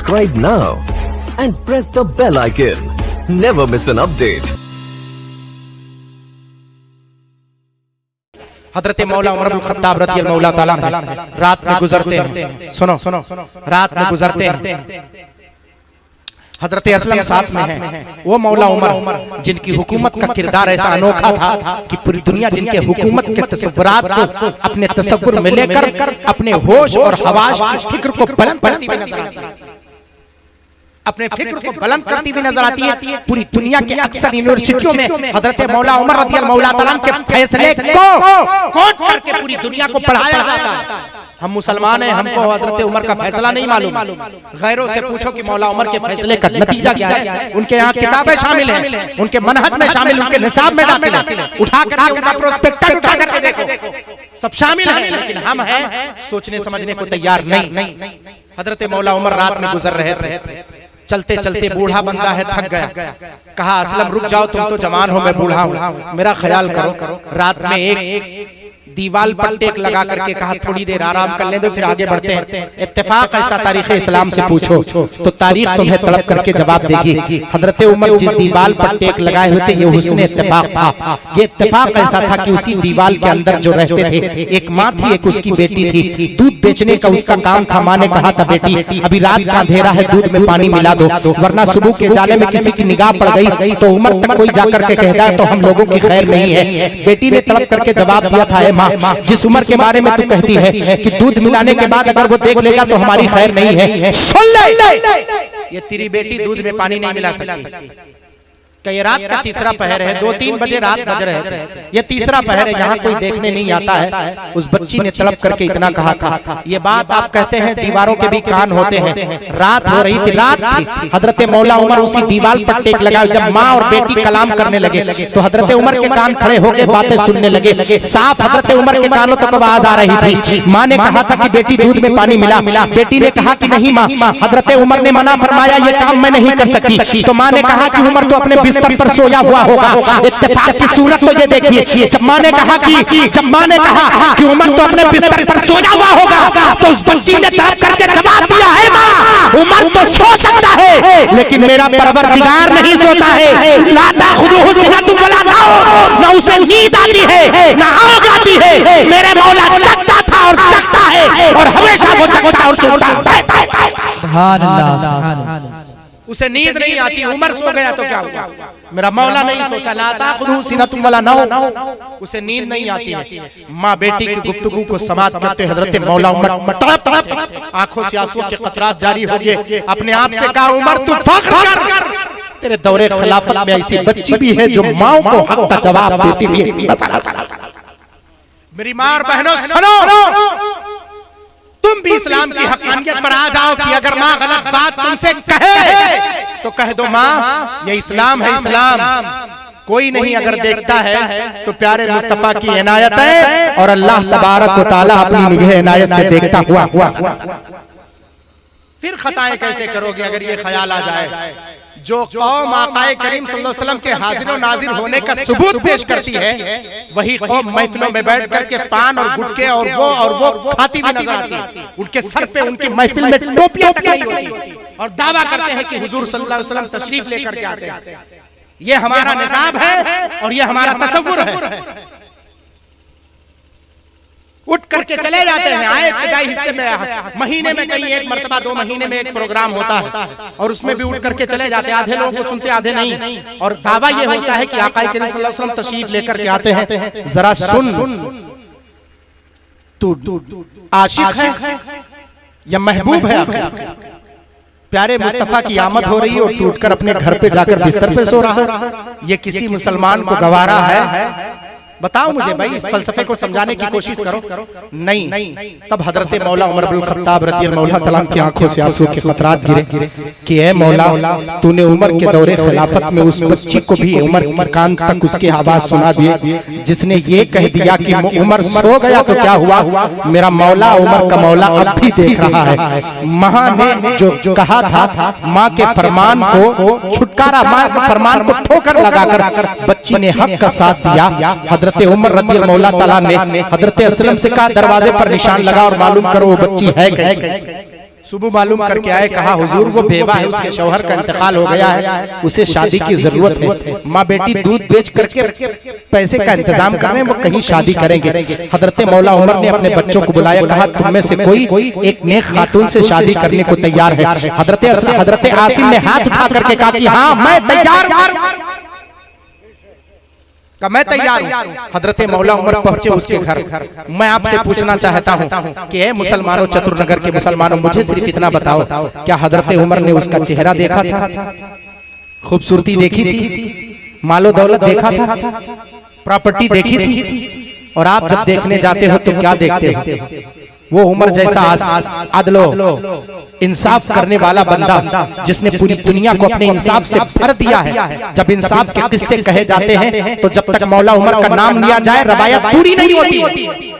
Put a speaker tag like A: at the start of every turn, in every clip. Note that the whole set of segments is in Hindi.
A: subscribe now and press the bell icon. Never miss an update.
B: हजरत मौला उमर बिन खत्ताब रज़ियल्लाहु ताला अन्हु रात में गुजरते हैं। सुनो रात में गुजरते हैं। हजरत असलम साथ में है। वो मौला उमर जिनकी हुकूमत का किरदार ऐसा अनोखा था कि पूरी दुनिया जिनके हुकूमत के तसव्वुरात को अपने तसव्वुर में लेकर अपने होश और हवास की फिक्र को बुलंद करती हुई नजर आती है। अपने फिक्र को बुलंद करती हुई नजर आती है। पूरी दुनिया के अक्सर यूनिवर्सिटियों में हजरत मौला उमर रज़ियल्लाहु ताला अन्हु के फैसले को कोट करके पूरी दुनिया को पढ़ाया जाता है। हम मुसलमान हैं, हमको हजरत उमर का फैसला नहीं मालूम। गैरों से पूछो कि मौला उमर के फैसले का नतीजा क्या है। उनके यहाँ किताबें शामिल हैं, उनके मनहज में शामिल, उनके निसाब में दाखिल है। उठा करके उनका प्रोस्पेक्टस उठा करके देखो, सब शामिल है। लेकिन हम हैं सोचने समझने को तैयार नहीं। हजरत मौला उमर रात में गुजर रहे थे। चलते चलते बूढ़ा बंदा है, थक गया। कहा असलम रुक जाओ, तुम तो जवान हो, मैं बूढ़ा हूँ, मेरा ख्याल करो। रात में एक दीवाल पर टेक लगा करके कहा थोड़ी देर आराम कर लें तो फिर आगे बढ़ते हैं। इत्तेफाक ऐसा तारीख इस्लाम से पूछो तो तारीख तुम्हें तड़प करके जवाब देगी। हजरत उमर जिस दीवाल पर टेक लगाए हुए थे ये हुस्न इत्तेफाक था। ये इत्तेफाक ऐसा था कि उसी दीवाल के अंदर जो रहते थे एक माँ थी, एक उसकी बेटी थी। दूध बेचने का उसका काम था। माँ ने कहा था बेटी अभी रात का अंधेरा है, दूध में पानी मिला दो, वरना सुबह के जाले में किसी की निगाह पड़ गई तो उमर तक कोई जाकर के कहता है तो हम लोगों की खैर नहीं है। बेटी ने तड़प करके जवाब दिया था माँ जिस उम्र के बारे में तू कहती है कि दूध मिलाने के बाद अगर वो देख लेगा तो हमारी खैर नहीं है, सुन ले ये तेरी बेटी दूध में पानी नहीं मिला सकती। ये रात का तीसरा पहर है, 2-3 बजे रात बज रहे थे, ये तीसरा पहर है, यहाँ कोई देखने नहीं आता है। उस बच्ची ने तड़प करके इतना कहा था। ये बात आप कहते हैं दीवारों के भी कान होते हैं। रात हो रही थी, रात थी। हजरत मौला उमर उसी दीवार पर टेक लगाए। जब माँ और बेटी कलाम करने लगे तो हजरत उमर के कान खड़े होकर बातें सुनने लगे। साफ हजरत उमर के कानों तक आवाज आ रही थी। माँ ने कहा था कि बेटी दूध में पानी मिला। बेटी ने कहा कि नहीं माँ, हजरत उमर ने मना फरमाया, ये काम मैं नहीं कर सकती। तो माँ ने कहा कि उमर तो अपने बिस्तर पर सोया हुआ होगा। इत्तेफाक की सूरत तो ये देखिए, जब माँ ने कहा कि उमर तो अपने बिस्तर पर सोया हुआ होगा तो उस बच्ची ने तड़प करके जवाब दिया है माँ उमर तो सो सकता है लेकिन मेरा परवरदिगार नहीं सोता है। ला ताखुदुहु सिनतुन वला नौम, ना उसे नींद आती है ना आग आती है। मेरे मौला जगता था और जगता है और हमेशा वो जगता और सोता रहता है। सुभान अल्लाह। उसे नींद नहीं आती। उमर सो गया तो क्या हुआ, मेरा मौला नहीं सोता। ला ताखुदुहु सिनतुन वला नौम, उसे नींद नहीं आती है। माँ बेटी की गुफ्तगू को समाप्त करते हजरत मौला उमर तड़प आंखों से आंसू के कतरात जारी हो गए। अपने आप से कहा उमर तू फख्र कर, तेरे दौरे खिलाफत में ऐसी बच्ची भी है जो माँ को हक का जवाब देती हुई। मेरी माँ और बहनों सुनो, तुम भी इस्लाम की हक़ानियत पर आ जाओ कि अगर माँ गलत बात तुमसे कहे तो कह दो माँ ये इस्लाम है, इस्लाम कोई नहीं अगर देखता है तो प्यारे मुस्तफा की इनायत है और अल्लाह तबारक व तआला अपनी निगाह इनायत से देखता हुआ। फिर खताएं कैसे करोगे अगर ये ख्याल आ जाए। जो कौम आक़ाए करीम सल्लल्लाहु अलैहि वसल्लम के हाजिर और नाजिर होने का सबूत पेश करती है वही कौम महफिलों में बैठ करके पान और गुटके और वो खाती हुई नजर आती है। उनके सर पे उनकी महफिल में टोपियां तक नहीं होती और दावा करते हैं कि हुजूर सल्लल्लाहु अलैहि वसल्लम तशरीफ लेकर के आते हैं। ये हमारा निसाब है और ये हमारा तसव्वुर है। उठ करके चले जाते हैं। आए इब्तिदाई हिस्से में महीने में कहीं एक मर्तबा 2 महीने में एक प्रोग्राम होता है और उसमें भी उठ करके चले जाते हैं। आधे लोगों को सुनते आधे नहीं। और दावा ये होता है कि आक़ा करीम सल्लल्लाहु अलैहि वसल्लम तशरीफ लेकर के आते हैं। जरा सुन, तू आशिक है या महबूब है? प्यारे मुस्तफा की आमद हो रही है और तू उठकर अपने घर पे जाकर बिस्तर पे सो रहा है। ये किसी मुसलमान को गवारा है? बताओ मुझे भाई, इस फलसफे को समझाने की कोशिश करो। नहीं। तब हजरत मौला उमर बिन खत्ताब रज़ियल्लाहु ताला अन्हु की आंखों से आंसू के कतरात गिरे कि ऐ मौला तूने उमर के दौरे खिलाफत में उस बच्ची को भी उमर के कान तक उसकी आवाज सुना दी जिसने ये कह दिया कि उमर सो गया तो क्या हुआ। मेरा मौला उमर का मौला अब भी देख रहा है। माँ ने जो कहा था, माँ के फरमान को छुटकारा, माँ के फरमान को ठोकर लगाकर बच्ची ने हक का साथ दिया। हजरत उमर रज़ियल्लाहु ताला ने हजरत असलम से कहा दरवाजे पर निशान लगा और मालूम करो वो बच्ची है कैसे। सुबह मालूम करके आए, कहा हुजूर वो बेवा है, उसके शौहर का इंतकाल हो गया है, उसे शादी की जरूरत है। माँ बेटी दूध बेच करके पैसे का इंतजाम कर रहे हैं, वो कहीं शादी करेंगे। हजरत मौला उमर ने अपने बच्चों को बुलाया, कहा तुम में से कोई एक नेक खातून से शादी करने को तैयार है? हजरत आसिम ने हाथ उठा करके कहा कि हाँ मैं तैयार का मैं तैयार हूँ। हजरत मौला उमर पहुंचे उसके घर। मैं आपसे पूछना चाहता हूँ कि ए मुसलमानों, चतुरनगर के मुसलमानों, मुझे सिर्फ इतना बताओ, क्या हजरत उमर ने उसका चेहरा देखा था? खूबसूरती देखी थी? मालो दौलत देखा था? प्रॉपर्टी देखी थी? और आप जब देखने जाते हो तो क्या देखते हो? वो उमर जैसा अदलो इंसाफ करने वाला बंदा, जिसने पूरी दुनिया को अपने इंसाफ से भर दिया है। जब इंसाफ के किस्से कहे जाते हैं तो जब तक मौला उमर का नाम लिया जाए रवायत पूरी नहीं होती।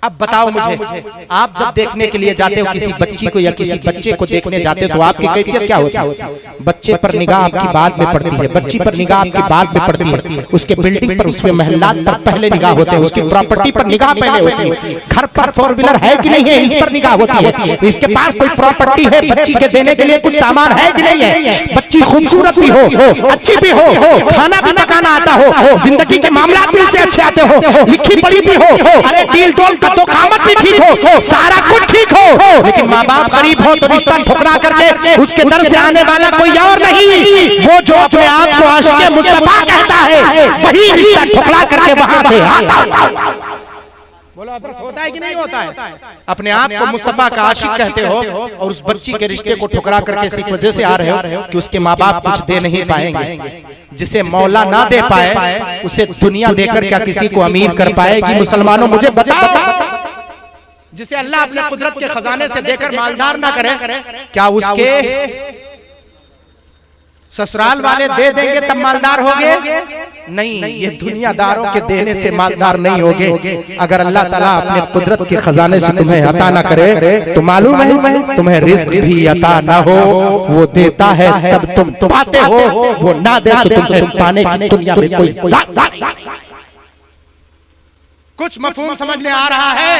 B: अब बताओ मुझे, आप जब देखने के लिए जाते हो किसी बच्ची को या किसी बच्चे को देखने जाते हो तो आपकी कैफियत क्या होती है? बच्चे पर निगाह आपकी बाद में पड़ती है, बच्ची पर निगाह आपकी बाद में पड़ती है, उसके बिल्डिंग पर, उसमें महल्लात पर पहले निगाह होते हैं, उसकी प्रॉपर्टी पर निगाह पहले होती है, घर पर 4 व्हीलर है कि नहीं है इस पर निगाह होती है, इसके पास कोई प्रॉपर्टी है बच्ची के देने के लिए, कुछ सामान है कि नहीं है, बच्ची खूबसूरत भी हो, अच्छी भी हो, खाना भी पकाना आता हो, जिंदगी के मामला भी उससे अच्छे आते हो, लिखी पढ़ी भी हो, अरे डील डोल तो कामत भी ठीक हो, सारा कुछ ठीक हो, लेकिन माँ बाप गरीब हो तो रिश्ता ठुकरा करके उसके दर से आने वाला कोई और नहीं, वो जो अपने आप को आशिक़े मुस्तफा कहता है वही रिश्ता ठुकरा करके वहां से आता। बोलो होता है कि नहीं होता है? अपने आप को मुस्तफा का आशिक कहते हो और उस बच्ची के रिश्ते को ठुकरा करके इस वजह से आ रहे हो कि उसके माँ बाप कुछ दे नहीं पाएंगे। जिसे मौला ना दे पाए उसे दुनिया देकर क्या किसी को अमीर कर पाएगी? मुसलमानों मुझे बताओ, जिसे अल्लाह अपने कुदरत के खजाने से देकर मालदार ना करे, क्या उसके ससुराल वाले दे देंगे तब मालदार होगे? नहीं, ये दुनियादारों के देने से मालदार नहीं होगे। अगर अल्लाह ताला अपने कुदरत के खजाने से तुम्हें अता ना करे तो मालूम है तुम्हें रिस्क भी अता ना हो, वो देता है तब तुम पाते हो, वो ना दे तो तुम पाने की दुनिया में कोई कुछ मफहूम समझ में आ रहा है?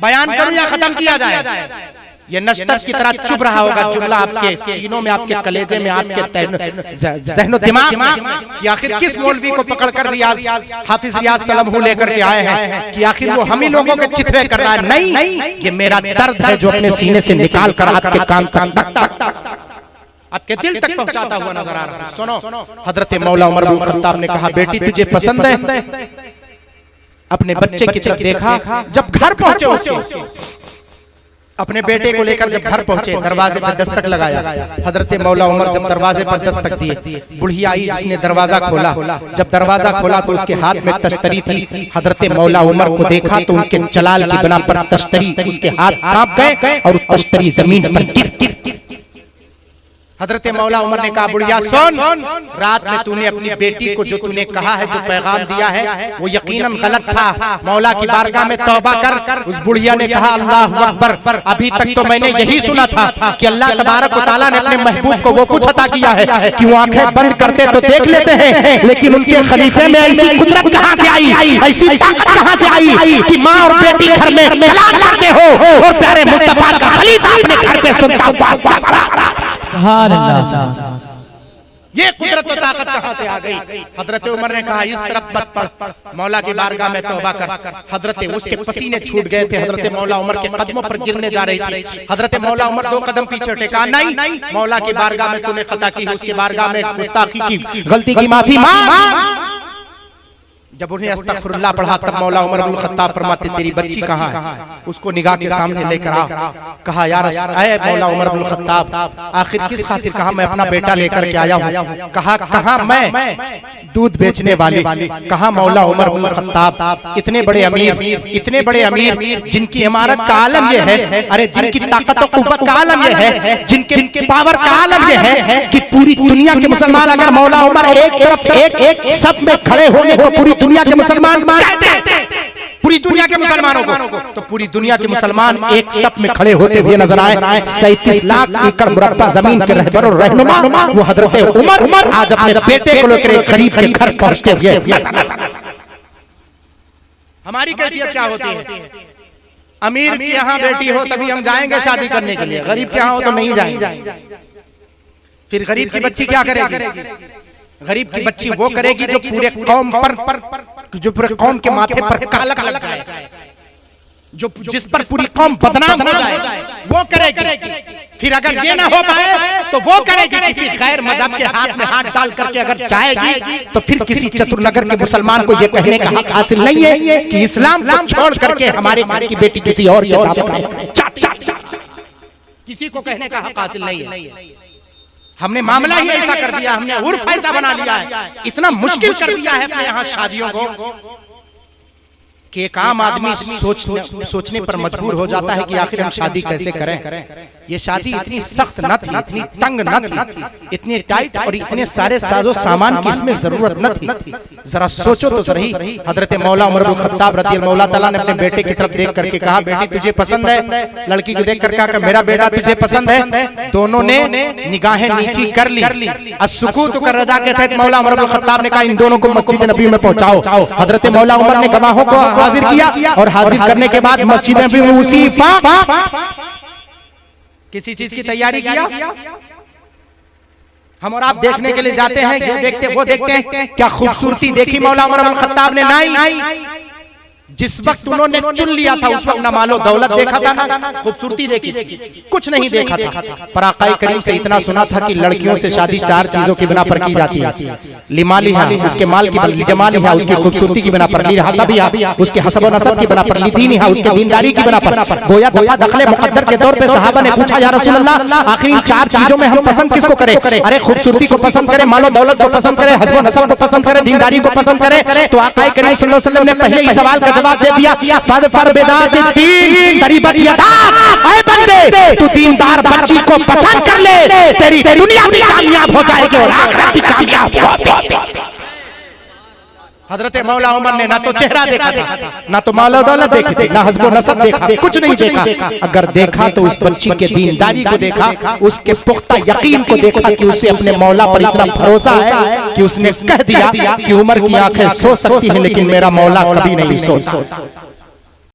B: बयान करूं या खत्म किया जाए? ये नश्तर की तरह चुभ रहा होगा जुमला आपके सीनों में, आपके कलेजे में, आपके ज़हनो दिमाग कि आखिर किस मौलवी को पकड़कर रियाज हाफिज रियाज सलामहू लेकर के आए हैं कि आखिर वो हम ही लोगों के चित्रे कर रहा है। नहीं, ये मेरा दर्द है जो अपने सीने से निकाल कर आपके कान तक आपके दिल तक पहुंचाता हुआ नजर आ रहा है। सुनो, हजरत मौला उमर बिन खत्ताब ने कहा, बेटी तुझे पसंद है? अपने बच्चे की तरफ देखा, जब घर पहुंचे उसके अपने बेटे को लेकर जब घर पहुंचे, दरवाजे पर दस्तक लगाया। हजरत मौला उमर जब दरवाजे पर दस्तक दिए, बुढ़िया आई, उसने दरवाजा खोला। जब दरवाजा खोला तो उसके हाथ में तश्तरी थी। हजरत मौला उमर को देखा तो उनके जलाल की बना पर तश्तरी उसके हाथ कांप गए और तश्तरी जमीन पर गिर। हजरत मौला उमर ने कहा, बुढ़िया सुन, रात में तूने अपनी बेटी को जो तूने कहा है, जो पैगाम दिया है, वो यकीनन गलत था। मौला की बारगाह में तौबा कर। उस बुढ़िया ने कहा, अल्लाह अकबर, अभी तक तो मैंने यही सुना था कि अल्लाह तबारक व तआला ने अपने महबूब को वो कुछ अता किया है कि वो आंखें बंद करते तो देख लेते हैं, लेकिन उनके खलीफे में ऐसी कुदरत कहां से आई, ऐसी ताकत कहां से आई कि माँ और बेटी घर में तलाक करते हो और प्यारे मुस्तफा का खलीफा अपने घर पे सुनता हुआ। ये कुदरत और ताकत कहां से आ गई? हजरत उमर ने कहा, इस तरफ मत पढ़, मौला की बारगाह में तौबा कर। हजरत उसके पसीने छूट गए थे, हजरत मौला उमर के कदमों पर गिरने जा रही थी। हजरत मौला उमर 2 कदम पीछे हटे, कहा नहीं, मौला की बारगाह में तूने खता की, उसकी बारगाह में गुस्ताखी की, गलती की माफी मांग। जब उन्हें अस्तगफिरुल्लाह पढ़ा तब मौला उमर बिन खत्ताब फरमाते, तेरी बच्ची कहाँ है? उसको निगाह के सामने लेकर आ। कहा, यार ऐ मौला उमर बिन खत्ताब, आखिर किस खातिर? कहा, मैं अपना बेटा लेकर के आया हूँ। कहा, कहाँ मैं? दूध बेचने वाले। कहा, मौला उमर बिन खत्ताब, इतने बड़े अमीर जिनकी इमारत का आलम ये है, अरे जिनकी ताकत और कुव्वत का आलम ये है, जिनके पावर का आलम ये है कि पूरी दुनिया के मुसलमान अगर मौला उमर एक तरफ एक सब में खड़े होने को पूरी दुनिया के मुसलमान कहते हैं, पूरी दुनिया के मुसलमानों को, तो पूरी दुनिया के मुसलमान एक सफ में खड़े होते हुए नजर आए। 37 लाख एकड़ मुरब्बा जमीन के रहबर और रहनुमा वो हजरत उमर आज अपने बेटे को लेकर गरीब के घर पहुंचते हुए। हमारी कैफियत क्या होती है? अमीर की यहाँ बेटी हो तभी हम जाएंगे शादी करने के लिए, गरीब के यहाँ हो तो नहीं जाएंगे। फिर गरीब की बच्ची क्या करेगी? गरीब की बच्ची वो करेगी जो पूरे कौम पर, जो पूरे कौम के माथे पर कालक लग जाए, जो जिस पर पूरी कौम बदनाम हो जाए, वो करेगी। फिर अगर ये ना हो पाए तो वो करेगी किसी गैर मजहब के हाथ में हाथ डाल करके अगर जाएगी तो फिर किसी चतुर के मुसलमान को ये कहने का हक हासिल नहीं है कि इस्लाम को छोड़ करके हमारे घर की बेटी किसी और के किसी को कहने का हक हासिल नहीं है। हमने मामला ही ऐसा कर दिया, हमने उर्फ ऐसा बना लिया है, इतना मुश्किल कर दिया है अपने यहाँ शादियों को कि एक आम आदमी सोचने पर मजबूर हो जाता है कि आखिर हम शादी कैसे करें। ये शादी इतनी सख्त न थी, इतनी तंग न थी, इतनी टाइट और इतने सारे साजो सामान की इसमें जरूरत न थी। जरा सोचो तो सही। हजरत मौला उमर बिन खत्ताब रज़ियल्लाहु तआला ने अपने बेटे की तरफ देख करके कहा, बेटी तुझे पसंद है? लड़की को देख कर कहा, मेरा बेटा तुझे पसंद है? दोनों ने निगाहें नीची कर ली। अस्सुकूत कर रदा के तहत मौला उमर बिन खत्ताब ने कहा, इन दोनों को मस्जिद नबी में पहुंचाओ। हजरत मौला उमर ने गवाहों को हाजिर किया और हाजिर करने के बाद मस्जिद नबी में उसी किसी चीज की तैयारी किया। हम और आप देखने के लिए जाते हैं, वो देखते हैं, क्या खूबसूरती देखी मौला उमर बिन खत्ताब ने? नहीं। जिस वक्त उन्होंने चुन लिया था उस वक्त ना मालो दौलत देखा था ना खूबसूरती देखी, कुछ नहीं देखा था। पर आक़ाए करीम से इतना सुना था कि लड़कियों से शादी चार चीजों की बिना पर की जाती है। लिमालिहा, उसके माल की बल, जमालिहा, उसकी खूबसूरती की बिना पर, लिहसबिहा, उसके हसब व नसब की बिना पर, लिदीनिहा, उसके दीनदारी की बिना पर। गोया दफा दखले मुकद्दर के तौर पे सहाबा ने पूछा, या रसूल अल्लाह आखिर इन चार चीजों में हम पसंद किसको करें? अरे खूबसूरती को पसंद करें, मालो दौलत को पसंद करें, हसब व नसब को पसंद करें, दीनदारी को पसंद करें। तो आक़ाए करीम सल्लल्लाहु अलैहि वसल्लम ने पहले ही सवाल का जवाब दे दिया, फदफर बिदात दीन तरीबत यदा। ऐ बंदे, तू दीनदार बच्ची को पसंद कर ले, तेरी दुनिया भी कामयाब हो जाएगी और आखिरत भी कामयाब होगी। हजरत मौला उमर ने ना तो चेहरा देखा था, ना तो मालो दौलत देखी थी, ना हस्ब नसब देखा, कुछ नहीं देखा। अगर देखा तो उस बच्ची के दीनदारी को देखा, उसके पुख्ता यकीन को देखा कि उसे अपने मौला पर इतना भरोसा है कि उसने कह दिया कि उमर की आंखें सो सकती हैं लेकिन मेरा मौला कभी नहीं सोता।